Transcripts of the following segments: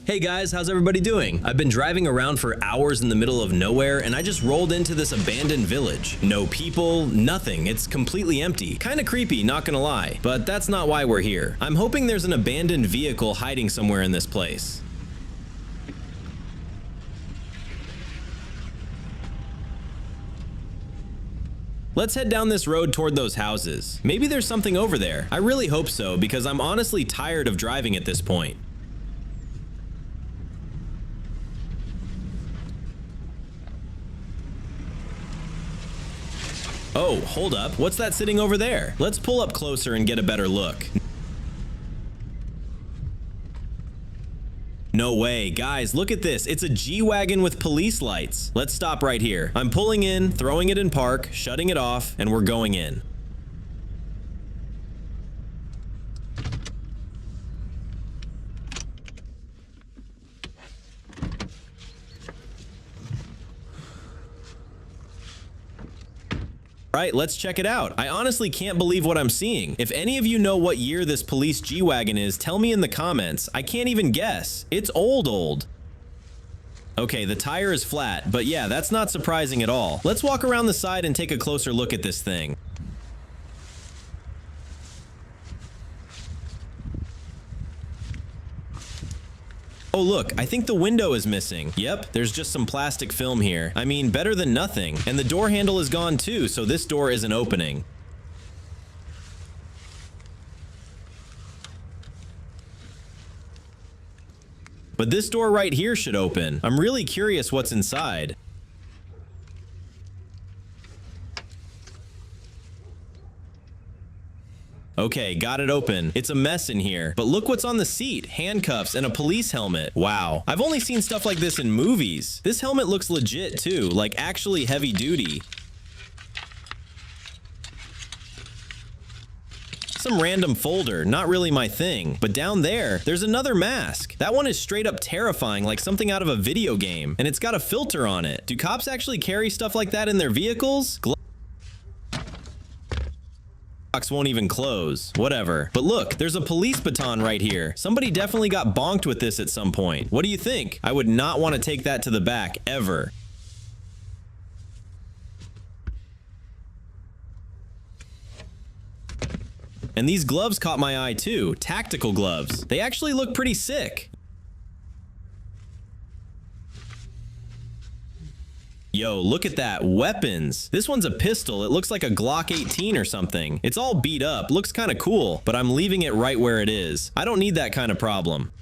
Hey guys, how's everybody doing? I've been driving around for hours in the middle of nowhere and I just rolled into this abandoned village. No people, nothing. It's completely empty. Kinda creepy, not gonna lie. But that's not why we're here. I'm hoping there's an abandoned vehicle hiding somewhere in this place. Let's head down this road toward those houses. Maybe there's something over there. I really hope so because I'm honestly tired of driving at this point. Oh, hold up. What's that sitting over there? Let's pull up closer and get a better look. No way. Guys, look at this. It's a G-Wagon with police lights. Let's stop right here. I'm pulling in, throwing it in park, shutting it off, and we're going in. Right, let's check it out. I honestly can't believe what I'm seeing. If any of you know what year this police G-Wagon is, tell me in the comments. I can't even guess. It's old. Okay, the tire is flat, but yeah, that's not surprising at all. Let's walk around the side and take a closer look at this thing. Oh look, I think the window is missing. Yep, there's just some plastic film here. I mean, better than nothing. And the door handle is gone too, so this door isn't opening. But this door right here should open. I'm really curious what's inside. Okay, got it open. It's a mess in here. But look what's on the seat. Handcuffs and a police helmet. Wow. I've only seen stuff like this in movies. This helmet looks legit too, like actually heavy duty. Some random folder, not really my thing. But down there's another mask. That one is straight up terrifying, like something out of a video game. And it's got a filter on it. Do cops actually carry stuff like that in their vehicles? Won't even close. Whatever. But look, there's a police baton right here. Somebody definitely got bonked with this at some point. What do you think? I would not want to take that to the back, ever. And these gloves caught my eye too. Tactical gloves. They actually look pretty sick. Yo, look at that. Weapons. This one's a pistol. It looks like a Glock 18 or something. It's all beat up. Looks kind of cool, but I'm leaving it right where it is. I don't need that kind of problem.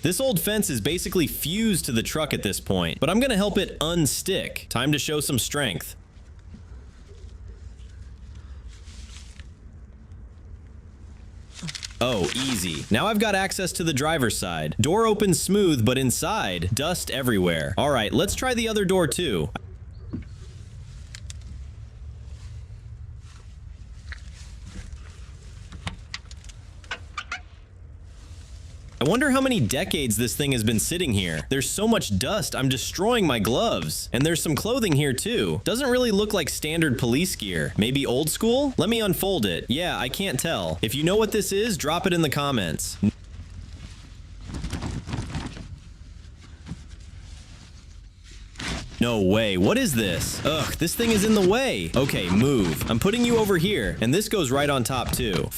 This old fence is basically fused to the truck at this point, but I'm gonna help it unstick. Time to show some strength. Oh, easy. Now I've got access to the driver's side. Door opens smooth, but inside, dust everywhere. All right, let's try the other door too. I wonder how many decades this thing has been sitting here. There's so much dust, I'm destroying my gloves. And there's some clothing here too. Doesn't really look like standard police gear. Maybe old school? Let me unfold it. Yeah, I can't tell. If you know what this is, drop it in the comments. No way. What is this? Ugh, this thing is in the way. Okay, move. I'm putting you over here, and this goes right on top too.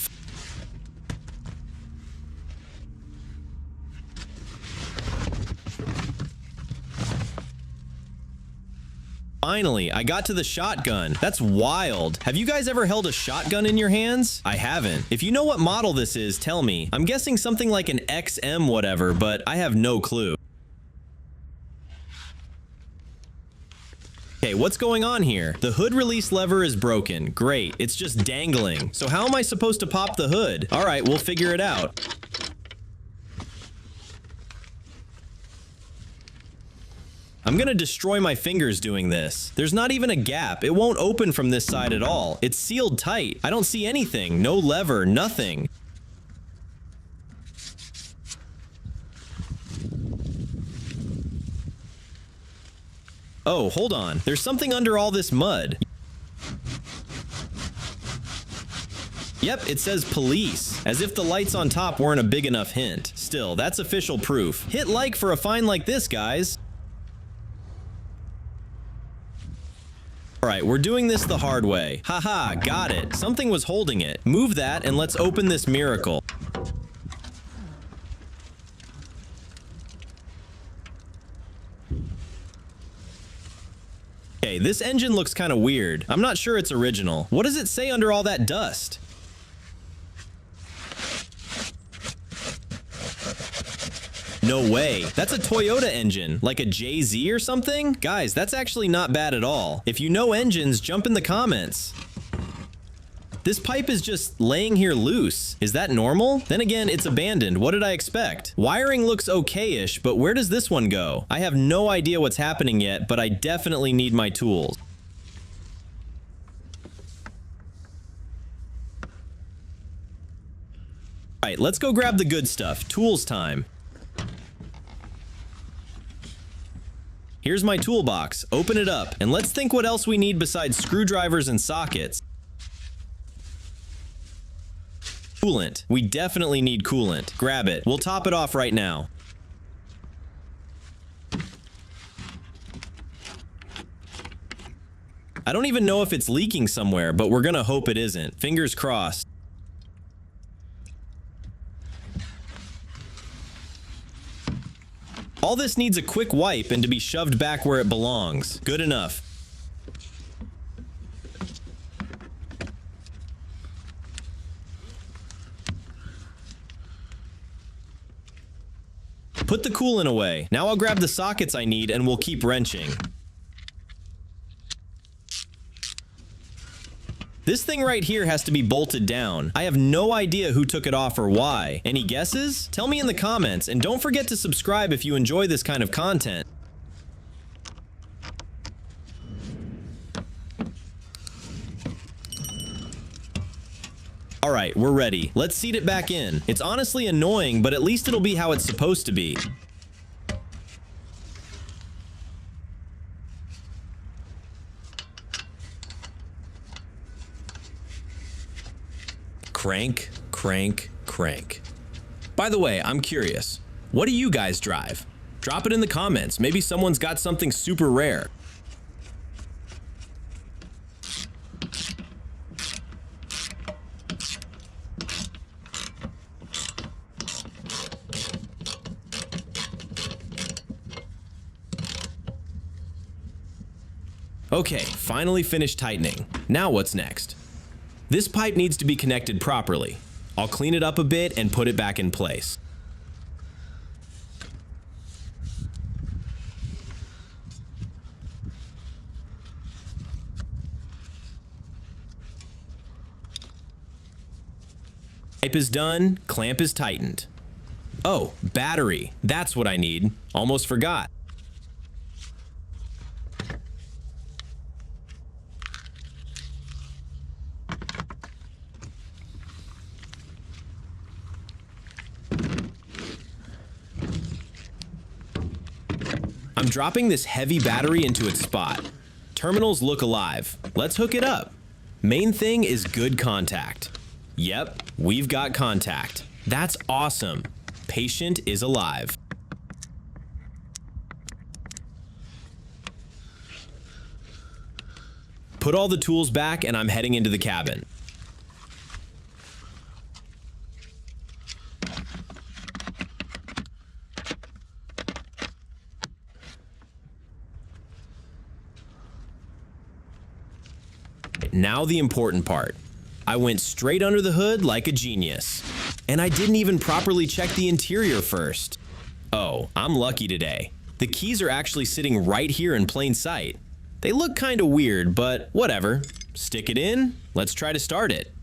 Finally, I got to the shotgun. That's wild. Have you guys ever held a shotgun in your hands? I haven't. If you know what model this is, tell me. I'm guessing something like an XM whatever, but I have no clue. Okay, what's going on here? The hood release lever is broken. Great. It's just dangling. So how am I supposed to pop the hood? All right, we'll figure it out. I'm gonna destroy my fingers doing this. There's not even a gap. It won't open from this side at all. It's sealed tight. I don't see anything. No lever, nothing. Oh, hold on. There's something under all this mud. Yep, it says police, as if the lights on top weren't a big enough hint. Still, that's official proof. Hit like for a find like this, guys. Alright, we're doing this the hard way. Haha, got it. Something was holding it. Move that and let's open this miracle. Okay, this engine looks kind of weird. I'm not sure it's original. What does it say under all that dust? No way. That's a Toyota engine, like a JZ or something? Guys, that's actually not bad at all. If you know engines, jump in the comments. This pipe is just laying here loose. Is that normal? Then again, it's abandoned. What did I expect? Wiring looks okay-ish, but where does this one go? I have no idea what's happening yet, but I definitely need my tools. All right, let's go grab the good stuff. Tools time. Here's my toolbox. Open it up, and let's think what else we need besides screwdrivers and sockets. Coolant. We definitely need coolant. Grab it. We'll top it off right now. I don't even know if it's leaking somewhere, but we're gonna hope it isn't. Fingers crossed. All this needs a quick wipe and to be shoved back where it belongs. Good enough. Put the coolant away. Now I'll grab the sockets I need and we'll keep wrenching. This thing right here has to be bolted down. I have no idea who took it off or why. Any guesses? Tell me in the comments, and don't forget to subscribe if you enjoy this kind of content. Alright, we're ready. Let's seat it back in. It's honestly annoying, but at least it'll be how it's supposed to be. Crank, crank, crank. By the way, I'm curious. What do you guys drive? Drop it in the comments. Maybe someone's got something super rare. Okay, finally finished tightening. Now what's next? This pipe needs to be connected properly. I'll clean it up a bit and put it back in place. Pipe is done, clamp is tightened. Oh, battery. That's what I need. Almost forgot. I'm dropping this heavy battery into its spot. Terminals look alive. Let's hook it up. Main thing is good contact. Yep, we've got contact. That's awesome. Patient is alive. Put all the tools back and I'm heading into the cabin. Now the important part. I went straight under the hood like a genius. And I didn't even properly check the interior first. Oh, I'm lucky today. The keys are actually sitting right here in plain sight. They look kinda weird, but whatever. Stick it in, let's try to start it.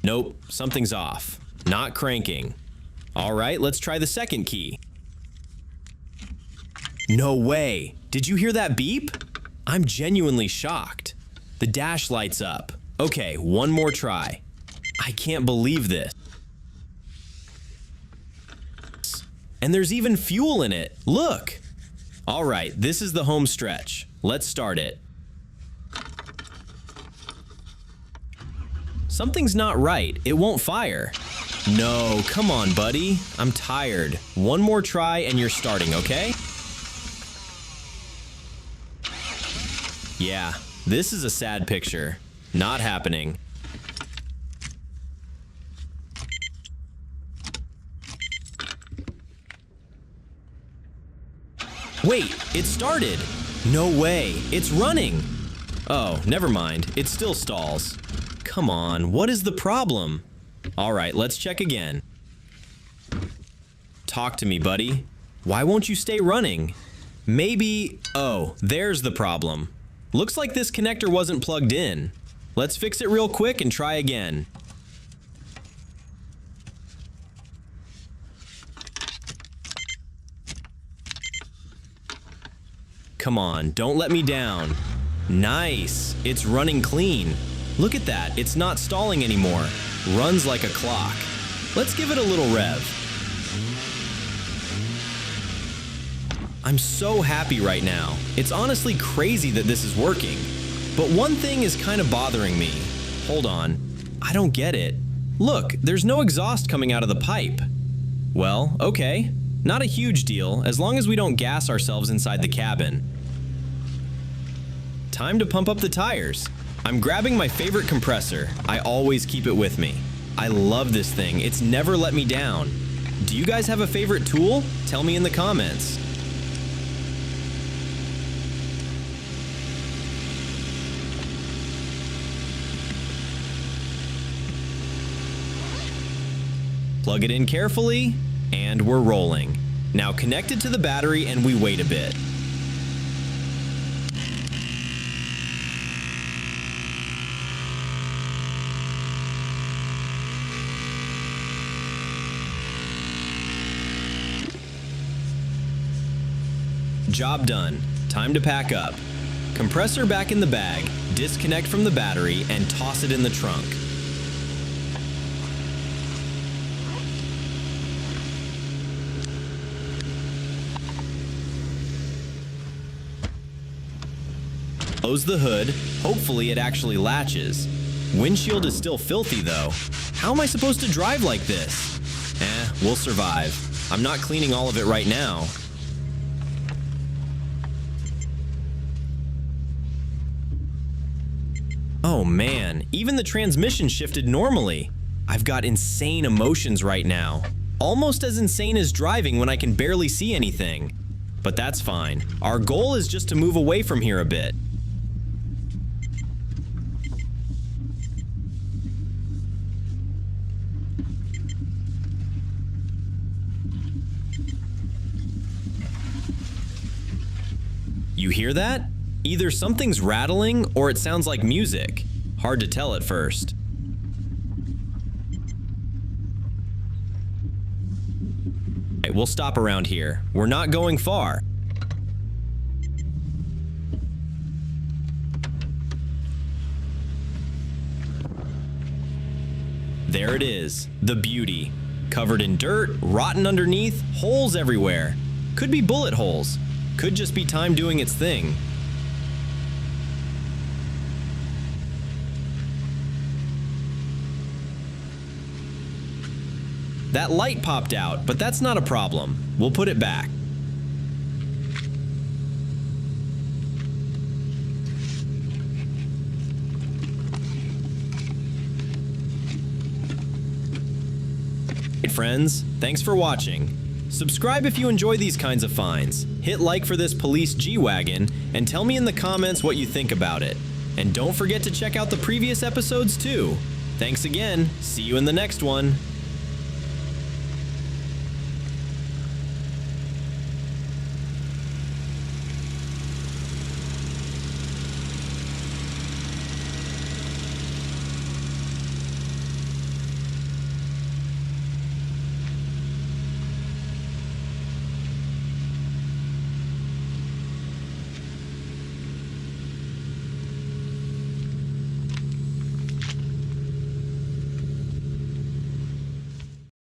Nope, something's off. Not cranking. Alright, let's try the second key. No way! Did you hear that beep? I'm genuinely shocked. The dash lights up. Okay, one more try. I can't believe this. And there's even fuel in it. Look! Alright, this is the home stretch. Let's start it. Something's not right. It won't fire. No, come on, buddy. I'm tired. One more try and you're starting, okay? Yeah, this is a sad picture. Not happening. Wait, it started. No way, it's running. Oh, never mind. It still stalls. Come on, what is the problem? All right, let's check again. Talk to me, buddy. Why won't you stay running? Maybe... Oh, there's the problem. Looks like this connector wasn't plugged in. Let's fix it real quick and try again. Come on, don't let me down. Nice, it's running clean. Look at that, it's not stalling anymore. Runs like a clock. Let's give it a little rev. I'm so happy right now. It's honestly crazy that this is working. But one thing is kind of bothering me. Hold on, I don't get it. Look, there's no exhaust coming out of the pipe. Well, okay. Not a huge deal, as long as we don't gas ourselves inside the cabin. Time to pump up the tires. I'm grabbing my favorite compressor. I always keep it with me. I love this thing. It's never let me down. Do you guys have a favorite tool? Tell me in the comments. Plug it in carefully, and we're rolling. Now connect it to the battery and we wait a bit. Job done. Time to pack up. Compressor back in the bag, disconnect from the battery, and toss it in the trunk. Close the hood. Hopefully it actually latches. Windshield is still filthy though. How am I supposed to drive like this? We'll survive. I'm not cleaning all of it right now. Oh man, even the transmission shifted normally. I've got insane emotions right now. Almost as insane as driving when I can barely see anything. But that's fine. Our goal is just to move away from here a bit. You hear that? Either something's rattling or it sounds like music. Hard to tell at first. Right, we'll stop around here. We're not going far. There it is, the beauty. Covered in dirt, rotten underneath, holes everywhere. Could be bullet holes. Could just be time doing its thing. That light popped out, but that's not a problem. We'll put it back. Hey friends, thanks for watching. Subscribe if you enjoy these kinds of finds. Hit like for this police G-Wagon, and tell me in the comments what you think about it. And don't forget to check out the previous episodes too. Thanks again. See you in the next one.